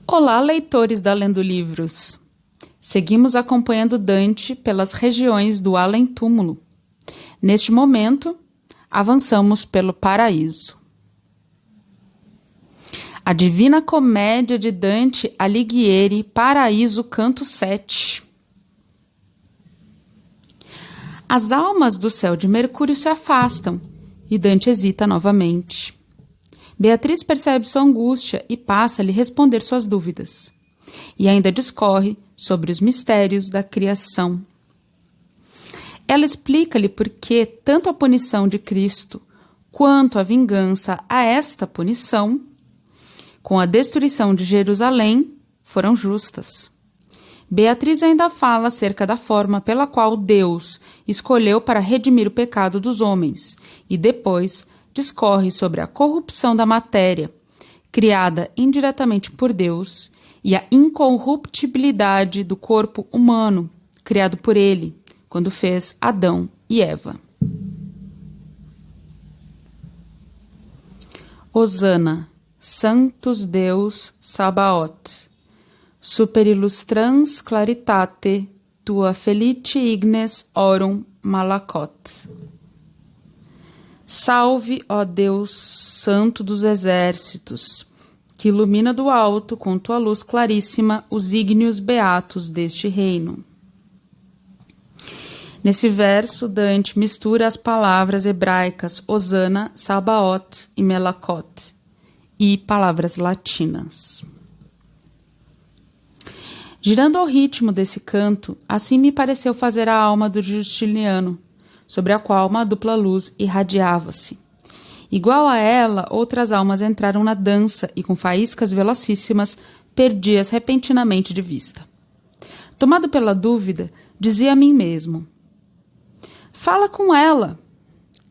Olá, leitores da Lendo Livros! Seguimos acompanhando Dante pelas regiões do além-túmulo. Neste momento, avançamos pelo paraíso. A Divina Comédia de Dante Alighieri, Paraíso, Canto 7. As almas do céu de Mercúrio se afastam e Dante hesita novamente. Beatriz percebe sua angústia e passa a lhe responder suas dúvidas. E ainda discorre sobre os mistérios da criação. Ela explica-lhe por que tanto a punição de Cristo quanto a vingança a esta punição, com a destruição de Jerusalém, foram justas. Beatriz ainda fala acerca da forma pela qual Deus escolheu para redimir o pecado dos homens e depois discorre sobre a corrupção da matéria, criada indiretamente por Deus, e a incorruptibilidade do corpo humano, criado por ele, quando fez Adão e Eva. Hosana, Sanctus Deus Sabaoth, super illustrans claritate tua felite ignes orum malacot. Salve, ó Deus Santo dos Exércitos, que ilumina do alto com tua luz claríssima os ígneos beatos deste reino. Nesse verso, Dante mistura as palavras hebraicas Hosana, Sabaoth e Melacot e palavras latinas. Girando ao ritmo desse canto, assim me pareceu fazer a alma do Justiniano, sobre a qual uma dupla luz irradiava-se. Igual a ela, outras almas entraram na dança e, com faíscas velocíssimas, perdi-as repentinamente de vista. Tomado pela dúvida, dizia a mim mesmo: fala com ela,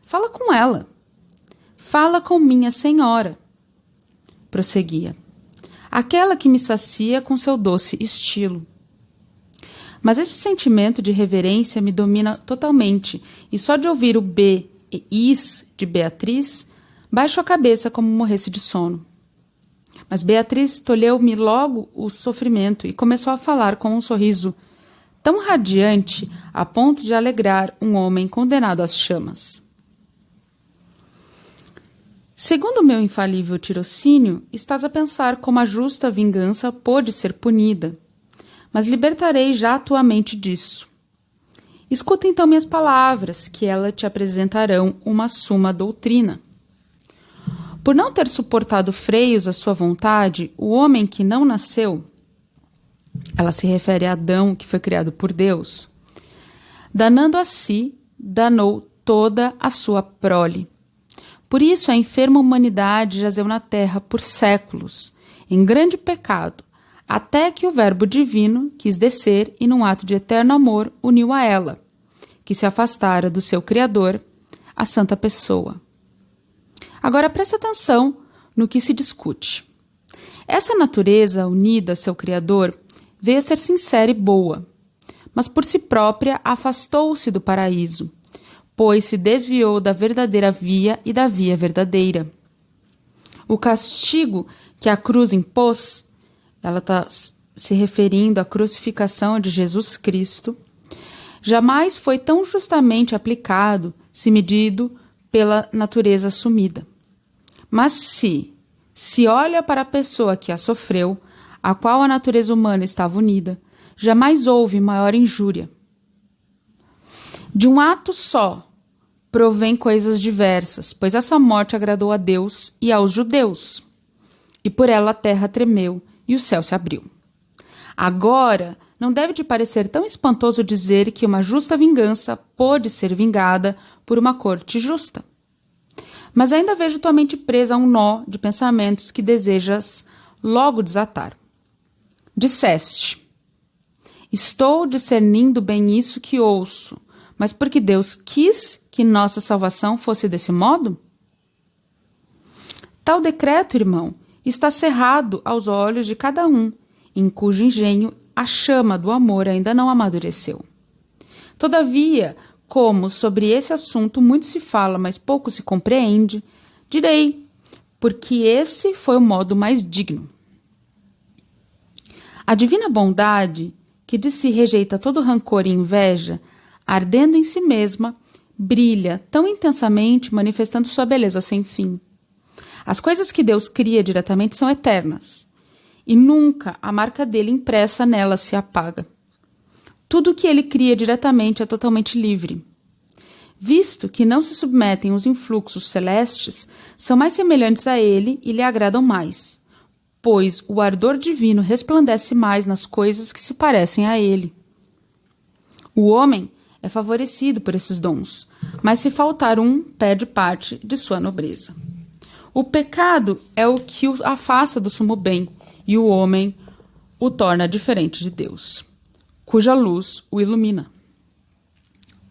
fala com ela, fala com minha senhora. Prosseguia, aquela que me sacia com seu doce estilo. Mas esse sentimento de reverência me domina totalmente, e só de ouvir o B e Is de Beatriz, baixo a cabeça como morresse de sono. Mas Beatriz tolheu-me logo o sofrimento e começou a falar com um sorriso tão radiante a ponto de alegrar um homem condenado às chamas. Segundo o meu infalível tirocínio, estás a pensar como a justa vingança pôde ser punida, mas libertarei já a tua mente disso. Escuta então minhas palavras, que elas te apresentarão uma suma doutrina. Por não ter suportado freios à sua vontade, o homem que não nasceu, ela se refere a Adão, que foi criado por Deus, danando a si, danou toda a sua prole. Por isso a enferma humanidade jazeu na terra por séculos, em grande pecado, até que o Verbo Divino quis descer e, num ato de eterno amor, uniu a ela, que se afastara do seu Criador, a santa pessoa. Agora preste atenção no que se discute. Essa natureza unida a seu Criador veio a ser sincera e boa, mas por si própria afastou-se do paraíso, pois se desviou da verdadeira via e da via verdadeira. O castigo que a cruz impôs, ela está se referindo à crucificação de Jesus Cristo, jamais foi tão justamente aplicado se medido pela natureza assumida. Mas se olha para a pessoa que a sofreu, a qual a natureza humana estava unida, jamais houve maior injúria. De um ato só provém coisas diversas, pois essa morte agradou a Deus e aos judeus, e por ela a terra tremeu e o céu se abriu. Agora, não deve te parecer tão espantoso dizer que uma justa vingança pôde ser vingada por uma corte justa. Mas ainda vejo tua mente presa a um nó de pensamentos que desejas logo desatar. Disseste: estou discernindo bem isso que ouço, mas porque Deus quis que nossa salvação fosse desse modo? Tal decreto, irmão, está cerrado aos olhos de cada um, em cujo engenho a chama do amor ainda não amadureceu. Todavia, como sobre esse assunto muito se fala, mas pouco se compreende, direi, porque esse foi o modo mais digno. A divina bondade, que de si rejeita todo rancor e inveja, ardendo em si mesma, brilha tão intensamente, manifestando sua beleza sem fim. As coisas que Deus cria diretamente são eternas, e nunca a marca dele impressa nelas se apaga. Tudo o que ele cria diretamente é totalmente livre. Visto que não se submetem aos influxos celestes, são mais semelhantes a ele e lhe agradam mais, pois o ardor divino resplandece mais nas coisas que se parecem a ele. O homem é favorecido por esses dons, mas se faltar um, perde parte de sua nobreza. O pecado é o que o afasta do sumo bem, e o homem o torna diferente de Deus, cuja luz o ilumina.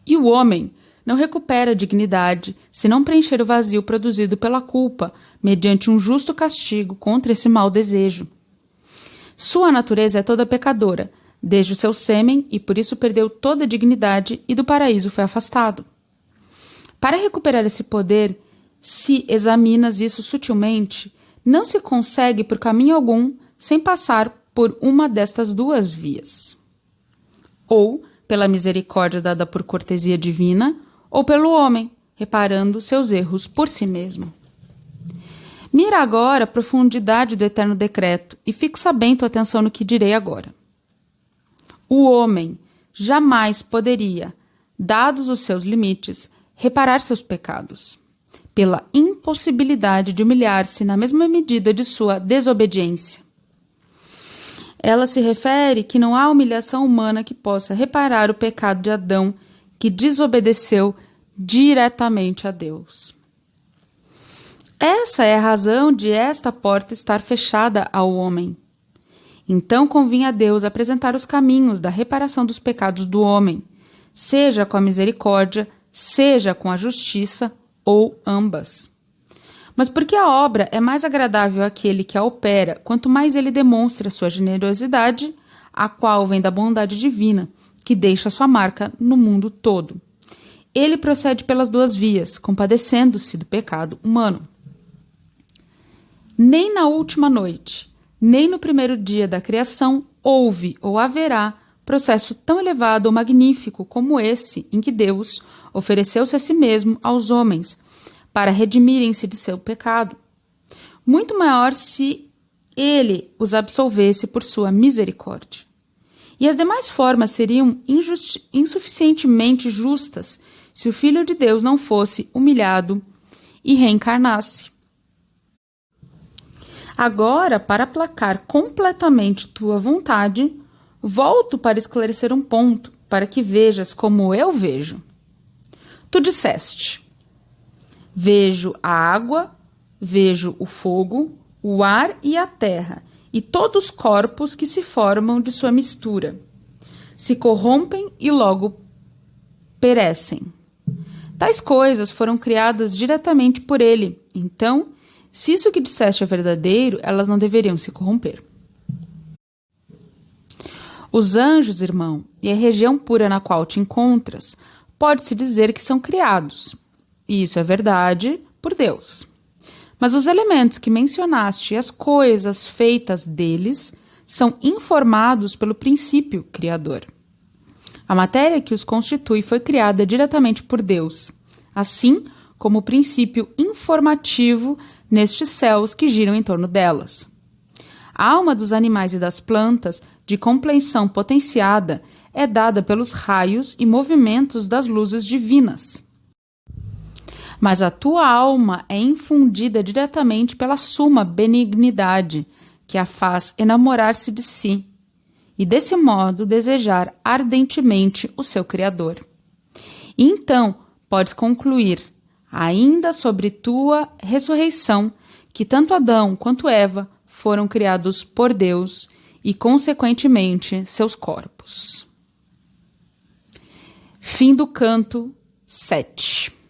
E o homem não recupera a dignidade se não preencher o vazio produzido pela culpa, mediante um justo castigo contra esse mau desejo. Sua natureza é toda pecadora, desde o seu sêmen, e por isso perdeu toda a dignidade e do paraíso foi afastado. Para recuperar esse poder, se examinas isso sutilmente, não se consegue por caminho algum sem passar por uma destas duas vias. Ou pela misericórdia dada por cortesia divina, ou pelo homem, reparando seus erros por si mesmo. Mira agora a profundidade do eterno decreto e fixa bem tua atenção no que direi agora. O homem jamais poderia, dados os seus limites, reparar seus pecados, pela impossibilidade de humilhar-se na mesma medida de sua desobediência. Ela se refere que não há humilhação humana que possa reparar o pecado de Adão, que desobedeceu diretamente a Deus. Essa é a razão de esta porta estar fechada ao homem. Então convinha a Deus apresentar os caminhos da reparação dos pecados do homem, seja com a misericórdia, seja com a justiça, ou ambas. Mas porque a obra é mais agradável àquele que a opera, quanto mais ele demonstra sua generosidade, a qual vem da bondade divina, que deixa sua marca no mundo todo. Ele procede pelas duas vias, compadecendo-se do pecado humano. Nem na última noite, nem no primeiro dia da criação, houve ou haverá processo tão elevado ou magnífico como esse em que Deus ofereceu-se a si mesmo aos homens, para redimirem-se de seu pecado. Muito maior se ele os absolvesse por sua misericórdia. E as demais formas seriam insuficientemente justas se o Filho de Deus não fosse humilhado e reencarnasse. Agora, para aplacar completamente tua vontade, volto para esclarecer um ponto, para que vejas como eu vejo. Tu disseste: vejo a água, vejo o fogo, o ar e a terra, e todos os corpos que se formam de sua mistura. Se corrompem e logo perecem. Tais coisas foram criadas diretamente por ele. Então, se isso que disseste é verdadeiro, elas não deveriam se corromper. Os anjos, irmão, e a região pura na qual te encontras, pode-se dizer que são criados. E isso é verdade por Deus. Mas os elementos que mencionaste e as coisas feitas deles são informados pelo princípio criador. A matéria que os constitui foi criada diretamente por Deus, assim como o princípio informativo nestes céus que giram em torno delas. A alma dos animais e das plantas, de compleição potenciada, é dada pelos raios e movimentos das luzes divinas. Mas a tua alma é infundida diretamente pela suma benignidade, que a faz enamorar-se de si, e desse modo desejar ardentemente o seu Criador. E então podes concluir, ainda sobre tua ressurreição, que tanto Adão quanto Eva foram criados por Deus e, consequentemente, seus corpos. Fim do canto 7.